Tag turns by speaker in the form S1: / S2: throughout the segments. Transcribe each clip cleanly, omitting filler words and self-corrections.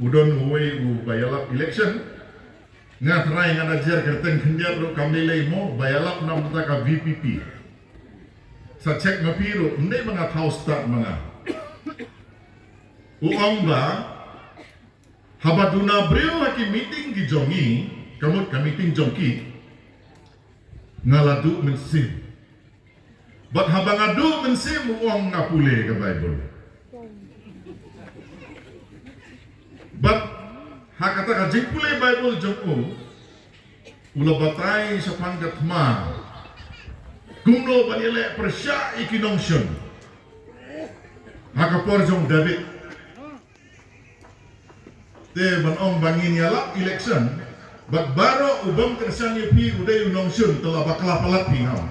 S1: udon huwei bayalap election nga try nga najer kerteng kenya bro kamlele mo bayalap nam ka VPP sa check mapiro hindi mga house start mga uang ba habaduna brio haki meeting ki jongi kamot ka meeting jongki ngaladu mensim but habang adu mensim uang ngapule ka Bible but hakata ka jingpule Bible jongko ula batay sa panggatma kumno banile persya ikinongsyun hakapor jong David te banong bangin yalap election but baro ubang kersan yupi uday unongsyun telah bakla palat pingaw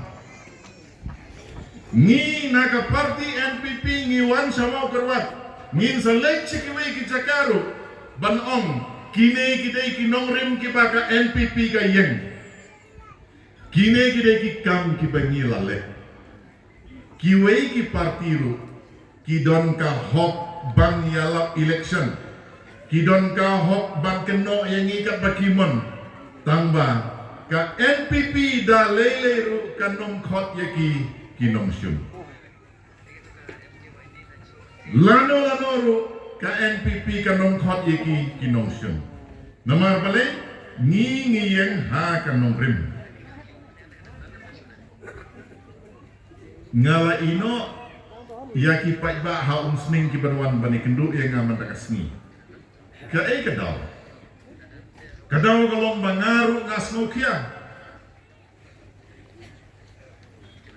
S1: ngi naga party NPP ngiwan sama kerwat ngin sa lake chikiwe ki Jakaru banong kine kidai kinongrim ki baka NPP ka yeng kine kidai ki kam ki bangi lale kiwe ki partiru kidon ka hok bang yalap election kidon ka hok bang keno yang ikat bakimon tangba ka NPP da lele ru kanong khot yaki kinongsyun lano ru ka NPP kanong khot yaki kinongsyun namar bale ngiyeng ha kanong rim ngala ino yaki paiba ha umsning kibarwan bani kendu yang aman takasni ka kadaw kalong bangaru ngasno kia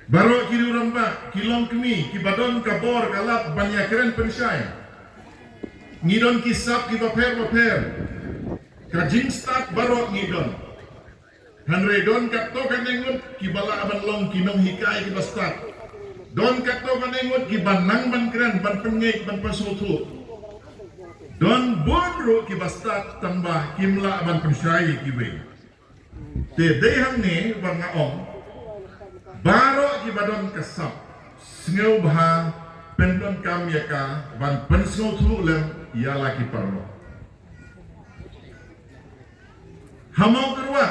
S1: baro kiruramba kilong kemi kibadon kabor kalap banyakren pensyai ngidon kisap kibaper kajing start baro ngidon hanre don katto kanengut kibala aban long kinong hikai kibastat don katto kanengut kibanang ban kren ban pengek ban pasutu don bonro kibastat tambah kimla aban pensyai kiwe te dehang ni banga ong baro kibadon kasap sngeu bah pendon kam yaka ban pensngeu tu lem ia laki parlo hamau kerwa